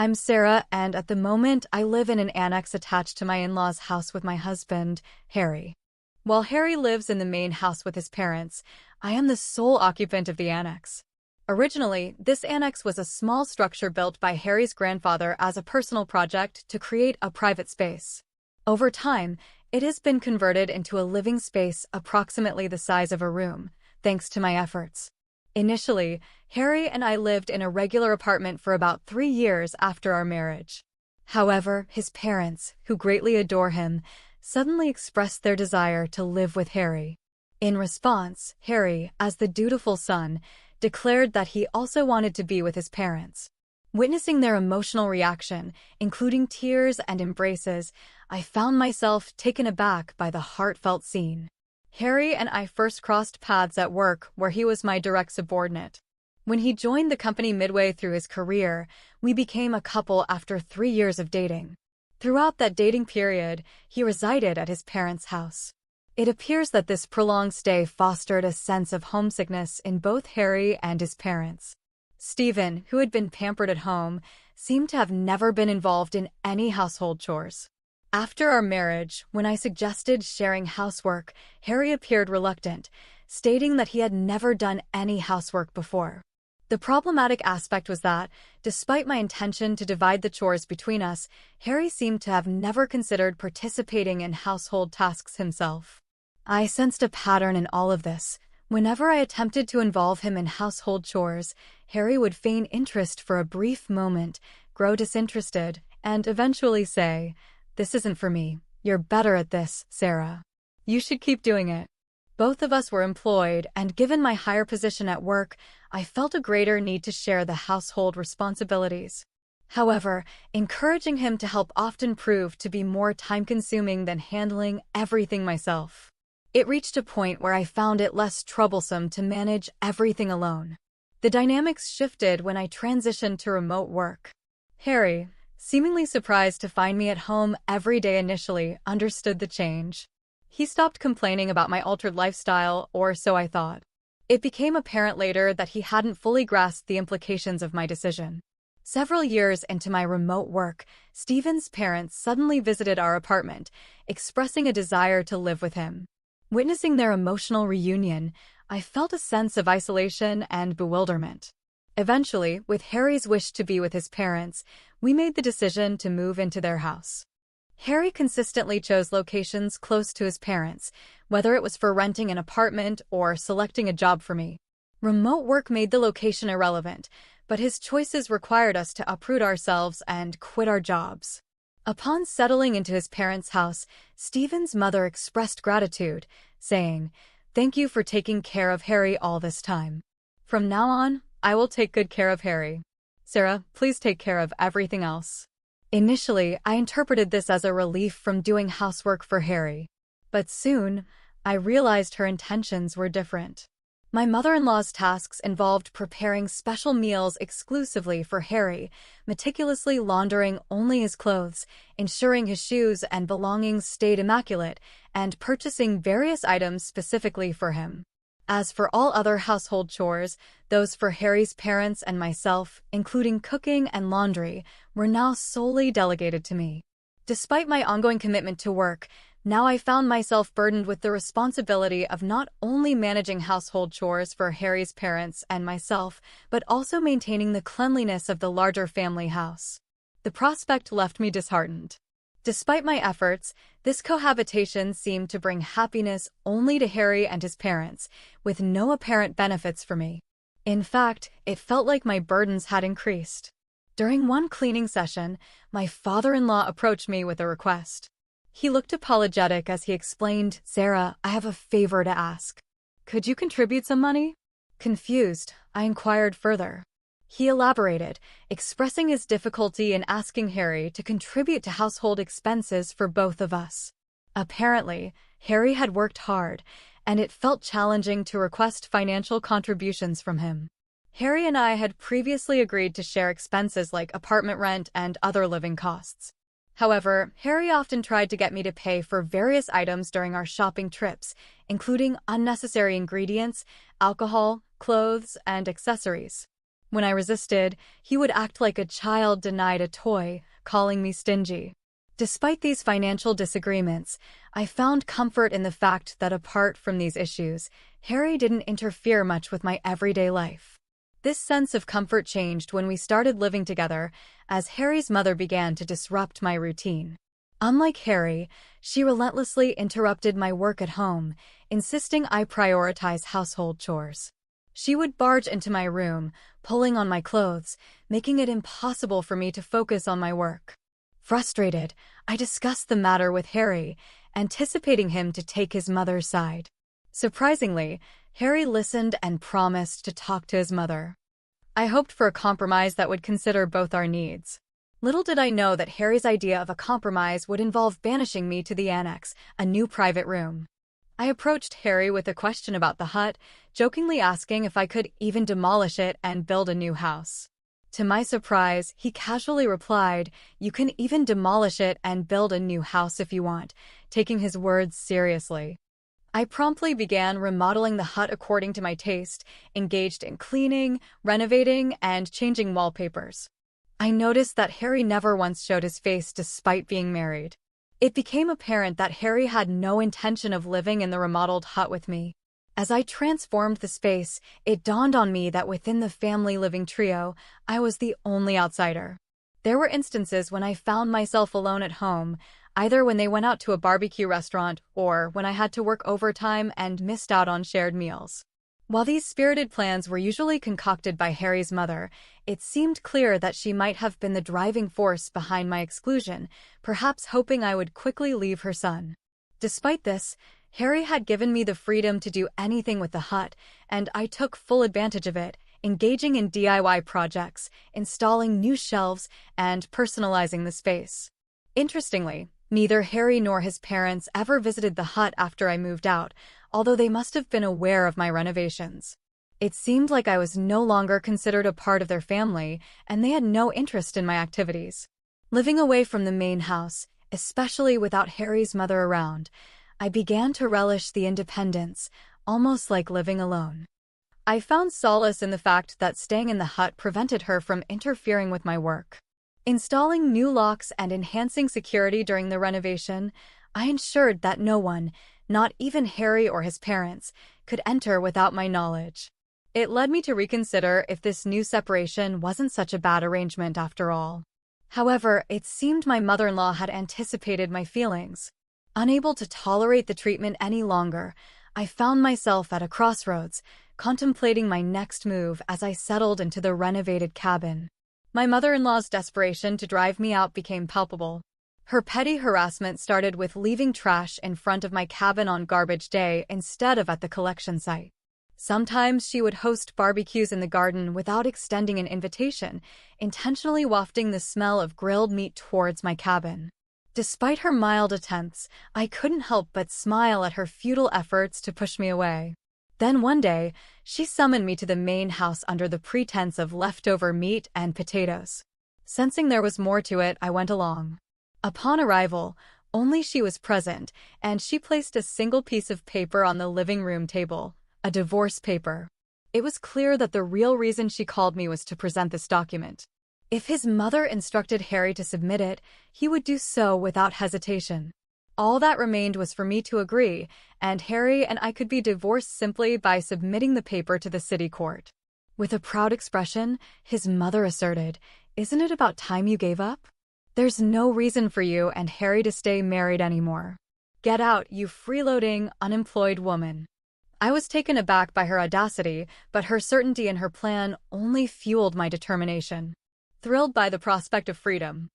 I'm Sarah, and at the moment, I live in an annex attached to my in-laws' house with my husband, Harry. While Harry lives in the main house with his parents, I am the sole occupant of the annex. Originally, this annex was a small structure built by Harry's grandfather as a personal project to create a private space. Over time, it has been converted into a living space approximately the size of a room, thanks to my efforts. Initially, Harry and I lived in a regular apartment for about 3 years after our marriage. However, his parents, who greatly adore him, suddenly expressed their desire to live with Harry. In response, Harry, as the dutiful son, declared that he also wanted to be with his parents. Witnessing their emotional reaction, including tears and embraces, I found myself taken aback by the heartfelt scene. Harry and I first crossed paths at work where he was my direct subordinate. When he joined the company midway through his career, we became a couple after 3 years of dating. Throughout that dating period, he resided at his parents' house. It appears that this prolonged stay fostered a sense of homesickness in both Harry and his parents. Stephen, who had been pampered at home, seemed to have never been involved in any household chores. After our marriage, when I suggested sharing housework, Harry appeared reluctant, stating that he had never done any housework before. The problematic aspect was that, despite my intention to divide the chores between us, Harry seemed to have never considered participating in household tasks himself. I sensed a pattern in all of this. Whenever I attempted to involve him in household chores, Harry would feign interest for a brief moment, grow disinterested, and eventually say, "This isn't for me. You're better at this, Sarah. You should keep doing it." Both of us were employed, and given my higher position at work, I felt a greater need to share the household responsibilities. However, encouraging him to help often proved to be more time-consuming than handling everything myself. It reached a point where I found it less troublesome to manage everything alone. The dynamics shifted when I transitioned to remote work. Harry, seemingly surprised to find me at home every day initially, understood the change. He stopped complaining about my altered lifestyle, or so I thought. It became apparent later that he hadn't fully grasped the implications of my decision. Several years into my remote work, Stephen's parents suddenly visited our apartment, expressing a desire to live with him. Witnessing their emotional reunion, I felt a sense of isolation and bewilderment. Eventually, with Harry's wish to be with his parents, we made the decision to move into their house. Harry consistently chose locations close to his parents, whether it was for renting an apartment or selecting a job for me. Remote work made the location irrelevant, but his choices required us to uproot ourselves and quit our jobs. Upon settling into his parents' house, Stephen's mother expressed gratitude, saying, "Thank you for taking care of Harry all this time. From now on, I will take good care of Harry. Sarah, please take care of everything else." Initially, I interpreted this as a relief from doing housework for Harry. But soon, I realized her intentions were different. My mother-in-law's tasks involved preparing special meals exclusively for Harry, meticulously laundering only his clothes, ensuring his shoes and belongings stayed immaculate, and purchasing various items specifically for him. As for all other household chores, those for Harry's parents and myself, including cooking and laundry, were now solely delegated to me. Despite my ongoing commitment to work, now I found myself burdened with the responsibility of not only managing household chores for Harry's parents and myself, but also maintaining the cleanliness of the larger family house. The prospect left me disheartened. Despite my efforts, this cohabitation seemed to bring happiness only to Harry and his parents, with no apparent benefits for me. In fact, it felt like my burdens had increased. During one cleaning session, my father-in-law approached me with a request. He looked apologetic as he explained, "Sarah, I have a favor to ask. Could you contribute some money?" Confused, I inquired further. He elaborated, expressing his difficulty in asking Harry to contribute to household expenses for both of us. Apparently, Harry had worked hard, and it felt challenging to request financial contributions from him. Harry and I had previously agreed to share expenses like apartment rent and other living costs. However, Harry often tried to get me to pay for various items during our shopping trips, including unnecessary ingredients, alcohol, clothes, and accessories. When I resisted, he would act like a child denied a toy, calling me stingy. Despite these financial disagreements, I found comfort in the fact that apart from these issues, Harry didn't interfere much with my everyday life. This sense of comfort changed when we started living together, as Harry's mother began to disrupt my routine. Unlike Harry, she relentlessly interrupted my work at home, insisting I prioritize household chores. She would barge into my room, pulling on my clothes, making it impossible for me to focus on my work. Frustrated, I discussed the matter with Harry, anticipating him to take his mother's side. Surprisingly, Harry listened and promised to talk to his mother. I hoped for a compromise that would consider both our needs. Little did I know that Harry's idea of a compromise would involve banishing me to the annex, a new private room. I approached Harry with a question about the hut, jokingly asking if I could even demolish it and build a new house. To my surprise, he casually replied, "You can even demolish it and build a new house if you want," taking his words seriously. I promptly began remodeling the hut according to my taste, engaged in cleaning, renovating, and changing wallpapers. I noticed that Harry never once showed his face despite being married. It became apparent that Harry had no intention of living in the remodeled hut with me. As I transformed the space, it dawned on me that within the family living trio, I was the only outsider. There were instances when I found myself alone at home, either when they went out to a barbecue restaurant or when I had to work overtime and missed out on shared meals. While these spirited plans were usually concocted by Harry's mother, it seemed clear that she might have been the driving force behind my exclusion, perhaps hoping I would quickly leave her son. Despite this, Harry had given me the freedom to do anything with the hut, and I took full advantage of it, engaging in DIY projects, installing new shelves, and personalizing the space. Interestingly, neither Harry nor his parents ever visited the hut after I moved out, although they must have been aware of my renovations. It seemed like I was no longer considered a part of their family, and they had no interest in my activities. Living away from the main house, especially without Harry's mother around, I began to relish the independence, almost like living alone. I found solace in the fact that staying in the hut prevented her from interfering with my work. Installing new locks and enhancing security during the renovation, I ensured that no one, not even Harry or his parents, could enter without my knowledge. It led me to reconsider if this new separation wasn't such a bad arrangement after all. However, it seemed my mother-in-law had anticipated my feelings. Unable to tolerate the treatment any longer, I found myself at a crossroads, contemplating my next move as I settled into the renovated cabin. My mother-in-law's desperation to drive me out became palpable. Her petty harassment started with leaving trash in front of my cabin on garbage day instead of at the collection site. Sometimes she would host barbecues in the garden without extending an invitation, intentionally wafting the smell of grilled meat towards my cabin. Despite her mild attempts, I couldn't help but smile at her futile efforts to push me away. Then one day, she summoned me to the main house under the pretense of leftover meat and potatoes. Sensing there was more to it, I went along. Upon arrival, only she was present, and she placed a single piece of paper on the living room table, a divorce paper. It was clear that the real reason she called me was to present this document. If his mother instructed Harry to submit it, he would do so without hesitation. All that remained was for me to agree, and Harry and I could be divorced simply by submitting the paper to the city court. With a proud expression, his mother asserted, "Isn't it about time you gave up? There's no reason for you and Harry to stay married anymore. Get out, you freeloading, unemployed woman." I was taken aback by her audacity, but her certainty in her plan only fueled my determination. Thrilled by the prospect of freedom,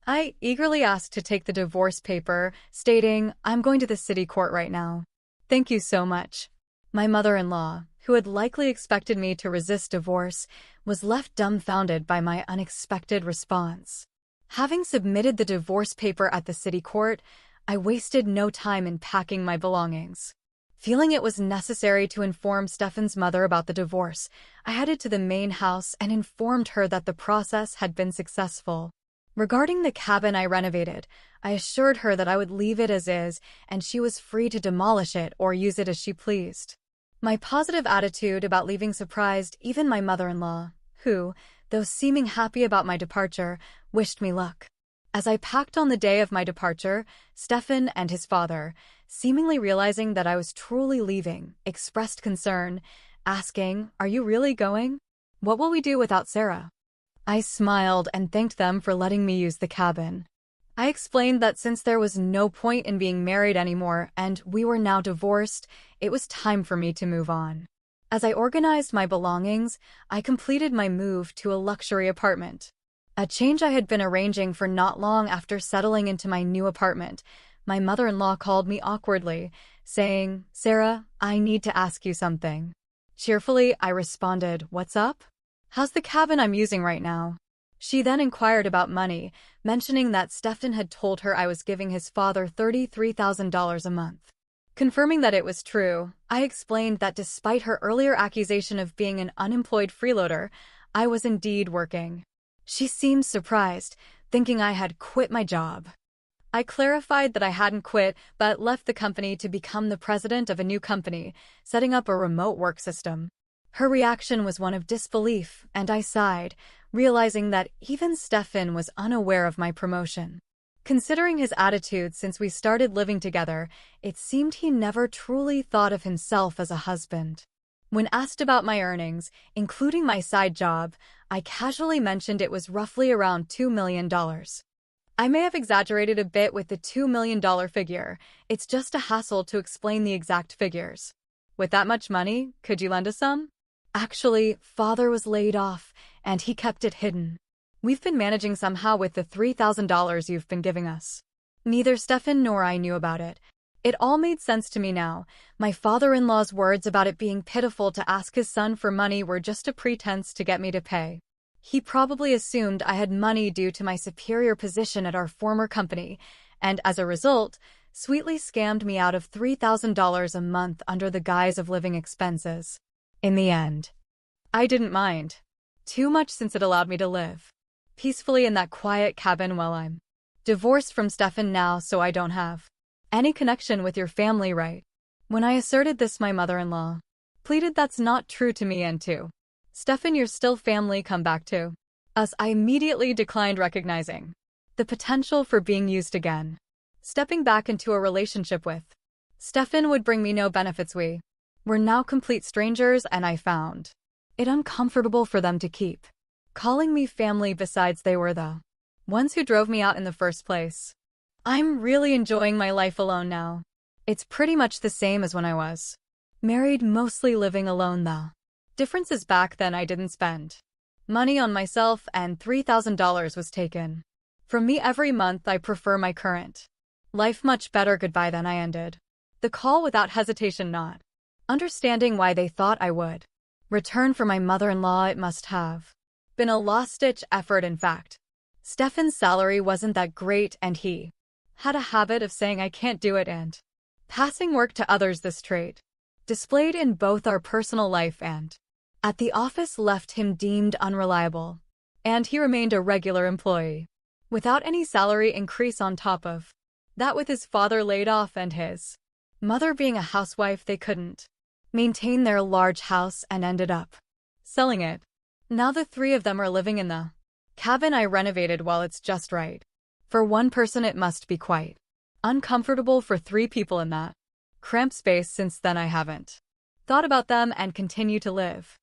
I eagerly asked to take the divorce paper, stating, "I'm going to the city court right now." "Thank you so much." My mother-in-law, who had likely expected me to resist divorce, was left dumbfounded by my unexpected response. Having submitted the divorce paper at the city court, I wasted no time in packing my belongings. Feeling it was necessary to inform Stefan's mother about the divorce, I headed to the main house and informed her that the process had been successful. Regarding the cabin I renovated, I assured her that I would leave it as is, and she was free to demolish it or use it as she pleased. My positive attitude about leaving surprised even my mother-in-law, who, though seeming happy about my departure, wished me luck. As I packed on the day of my departure, Stefan and his father, seemingly realizing that I was truly leaving, expressed concern, asking, "Are you really going? What will we do without Sarah?" I smiled and thanked them for letting me use the cabin. I explained that since there was no point in being married anymore and we were now divorced, it was time for me to move on. As I organized my belongings, I completed my move to a luxury apartment. A change I had been arranging for not long after settling into my new apartment. My mother-in-law called me awkwardly, saying, "Sarah, I need to ask you something." Cheerfully, I responded, "What's up? How's the cabin I'm using right now?" She then inquired about money, mentioning that Stefan had told her I was giving his father $33,000 a month. Confirming that it was true, I explained that despite her earlier accusation of being an unemployed freeloader, I was indeed working. She seemed surprised, thinking I had quit my job. I clarified that I hadn't quit, but left the company to become the president of a new company, setting up a remote work system. Her reaction was one of disbelief, and I sighed, realizing that even Stefan was unaware of my promotion. Considering his attitude since we started living together, it seemed he never truly thought of himself as a husband. When asked about my earnings, including my side job, I casually mentioned it was roughly around $2 million. I may have exaggerated a bit with the $2 million figure. It's just a hassle to explain the exact figures. With that much money, could you lend us some? Actually, father was laid off, and he kept it hidden. We've been managing somehow with the $3,000 you've been giving us. Neither Stefan nor I knew about it. It all made sense to me now. My father-in-law's words about it being pitiful to ask his son for money were just a pretense to get me to pay. He probably assumed I had money due to my superior position at our former company, and as a result, sweetly scammed me out of $3,000 a month under the guise of living expenses. In the end, I didn't mind. Too much since it allowed me to live peacefully in that quiet cabin while I'm divorced from Stefan now, so I don't have any connection with your family, right? When I asserted this, my mother-in-law pleaded that's not true to me and to Stefan, you're still family, come back to us. I immediately declined, recognizing the potential for being used again. Stepping back into a relationship with Stefan would bring me no benefits. We were now complete strangers, and I found it uncomfortable for them to keep calling me family. Besides, they were the ones who drove me out in the first place. I'm really enjoying my life alone now. It's pretty much the same as when I was married, mostly living alone though. Difference is back then I didn't spend money on myself, and $3,000 was taken from me every month. I prefer my current life much better. Goodbye. Then I ended the call without hesitation, not understanding why they thought I would return. For my mother-in-law, it must have been a last-ditch effort. In fact, Stefan's salary wasn't that great, and he had a habit of saying I can't do it and passing work to others. This trait, displayed in both our personal life and at the office, left him deemed unreliable, and he remained a regular employee without any salary increase on top of that. With his father laid off and his mother being a housewife, they couldn't maintain their large house and ended up selling it. Now the three of them are living in the cabin I renovated. While it's just right for one person, it must be quite uncomfortable for three people in that cramped space. Since then, I haven't thought about them and continue to live